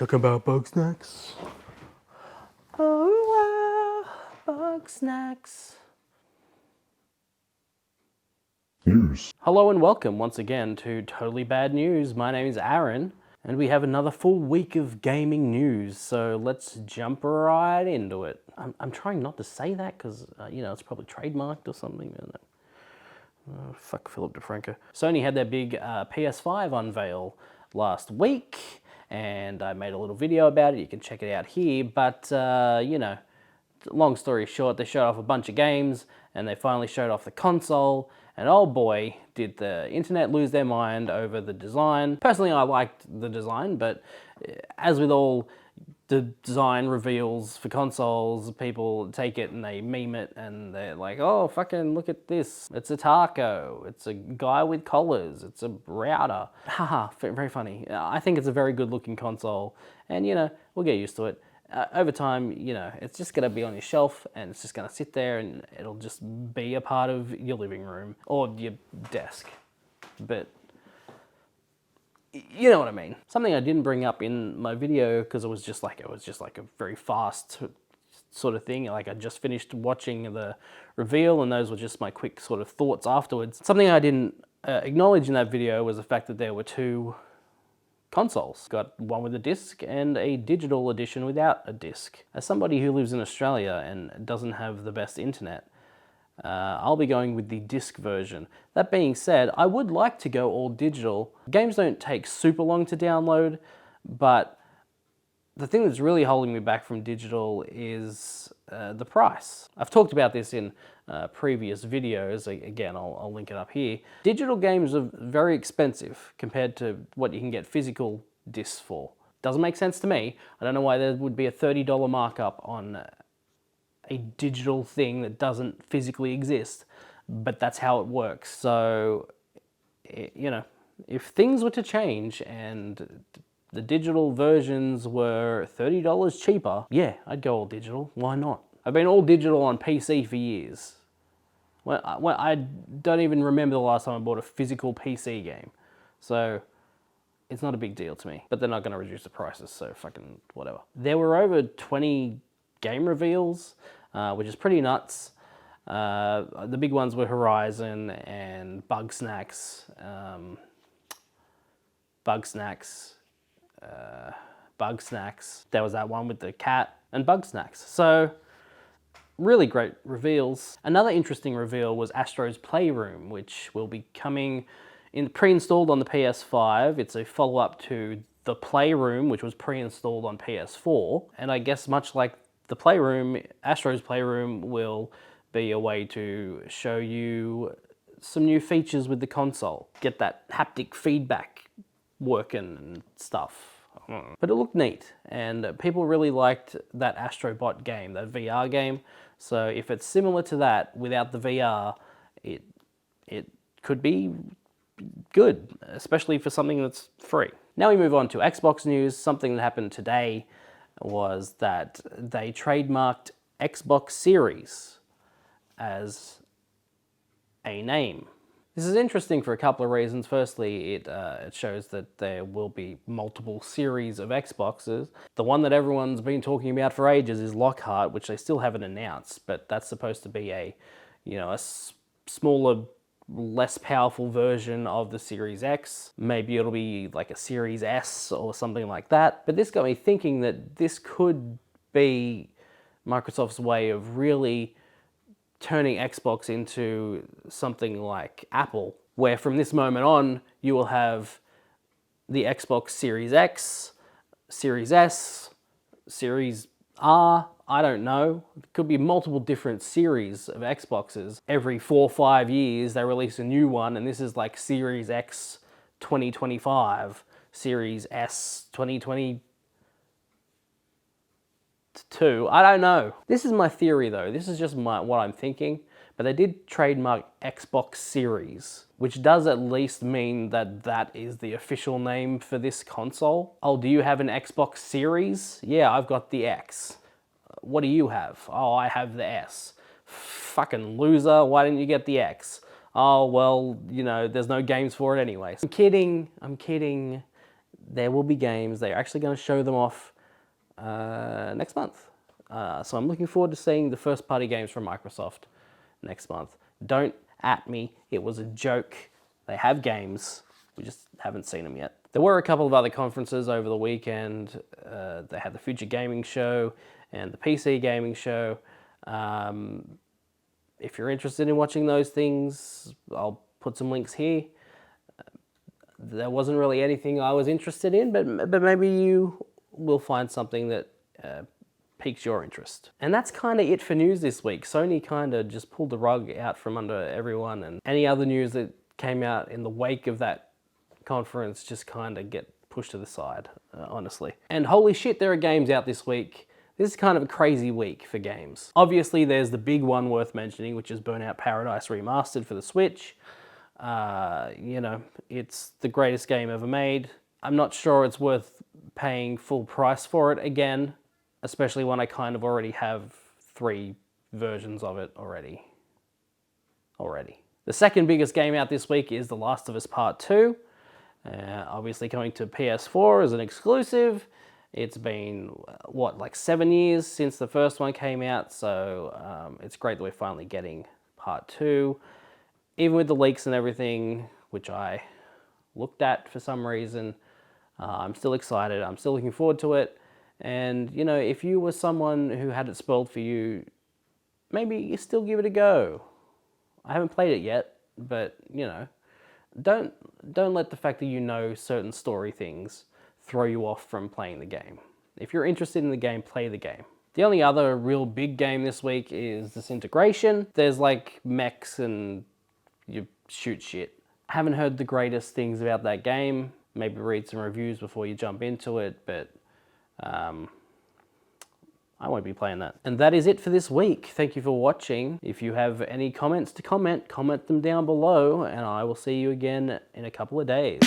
Talking about bug snacks. Oh, bug snacks. News. Hello and welcome once again to Totally Bad News. My name is Aaron, and we have another full week of gaming news, so let's jump right into it. I'm trying not to say that because, it's probably trademarked or something. Fuck Philip DeFranco. Sony had their big PS5 unveil last week, and I made a little video about it. You can check it out here, but, long story short, they showed off a bunch of games, and they finally showed off the console, and oh boy, did the internet lose their mind over the design. Personally, I liked the design, but as with all the design reveals for consoles, people take it and they meme it and they're like, oh, fucking look at this. It's a taco. It's a guy with collars. It's a router. Haha, very funny. I think it's a very good looking console and, we'll get used to it. Over time, it's just going to be on your shelf and it's just going to sit there and it'll just be a part of your living room or your desk. But you know what I mean. Something I didn't bring up in my video because it was just like a very fast sort of thing. Like I just finished watching the reveal and those were just my quick sort of thoughts afterwards. Something I didn't acknowledge in that video was the fact that there were two consoles. Got one with a disc and a digital edition without a disc. As somebody who lives in Australia and doesn't have the best internet, I'll be going with the disc version. That being said, I would like to go all digital. Games don't take super long to download, but the thing that's really holding me back from digital is the price. I've talked about this in previous videos. Again, I'll link it up here. Digital games are very expensive compared to what you can get physical discs for. Doesn't make sense to me. I don't know why there would be a $30 markup on a digital thing that doesn't physically exist, but that's how it works. So, if things were to change and the digital versions were $30 cheaper, yeah, I'd go all digital. Why not? I've been all digital on PC for years. I don't even remember the last time I bought a physical PC game. So, it's not a big deal to me. But they're not going to reduce the prices, so fucking whatever. There were over 20 game reveals, which is pretty nuts. The big ones were Horizon and Bug Snacks. Bug Snacks. There was that one with the cat and Bug Snacks. So, really great reveals. Another interesting reveal was Astro's Playroom, which will be coming pre-installed on the PS5. It's a follow-up to the Playroom, which was pre-installed on PS4. And I guess much like the Playroom, Astro's Playroom will be a way to show you some new features with the console. Get that haptic feedback working and stuff. But it looked neat, and people really liked that Astrobot game, that VR game. So if it's similar to that without the VR, it could be good, especially for something that's free. Now we move on to Xbox news. Something that happened today was that they trademarked Xbox Series as a name. This is interesting for a couple of reasons. Firstly, it shows that there will be multiple series of Xboxes. The one that everyone's been talking about for ages is Lockhart, which they still haven't announced, but that's supposed to be a smaller, less powerful version of the Series X. Maybe it'll be like a Series S or something like that. But this got me thinking that this could be Microsoft's way of really turning Xbox into something like Apple, where from this moment on, you will have the Xbox Series X, Series S, Series R, I don't know. It could be multiple different series of Xboxes. Every 4 or 5 years, they release a new one, and this is like Series X 2025, Series S 2022. I don't know. This is my theory though. This is just what I'm thinking. But they did trademark Xbox Series, which does at least mean that that is the official name for this console. Oh, do you have an Xbox Series? Yeah, I've got the X. What do you have? Oh, I have the S. Fucking loser, why didn't you get the X? Oh, well, there's no games for it anyway. I'm kidding. there will be games. They're actually going to show them off next month. So I'm looking forward to seeing the first party games from Microsoft next month. Don't at me, it was a joke. They have games, we just haven't seen them yet. There were a couple of other conferences over the weekend. They had the Future Gaming Show and the PC Gaming Show. If you're interested in watching those things, I'll put some links here. There wasn't really anything I was interested in, but maybe you will find something that piques your interest. And that's kind of it for news this week. Sony kind of just pulled the rug out from under everyone, and any other news that came out in the wake of that conference just kind of get pushed to the side, honestly. And holy shit, there are games out this week. This is kind of a crazy week for games. Obviously, there's the big one worth mentioning, which is Burnout Paradise Remastered for the Switch. You know, it's the greatest game ever made. I'm not sure it's worth paying full price for it again, especially when I kind of already have 3 versions of it already. The second biggest game out this week is The Last of Us Part 2. Obviously coming to PS4 as an exclusive. It's been, what, like 7 years since the first one came out, so it's great that we're finally getting Part 2. Even with the leaks and everything, which I looked at for some reason, I'm still excited. I'm still looking forward to it. And, you know, if you were someone who had it spoiled for you, maybe you still give it a go. I haven't played it yet, but, you know, don't let the fact that you know certain story things throw you off from playing the game. If you're interested in the game, play the game. The only other real big game this week is Disintegration. There's like mechs and you shoot shit. I haven't heard the greatest things about that game. Maybe read some reviews before you jump into it, but I won't be playing that. And that is it for this week. Thank you for watching. If you have any comments to comment them down below, and I will see you again in a couple of days.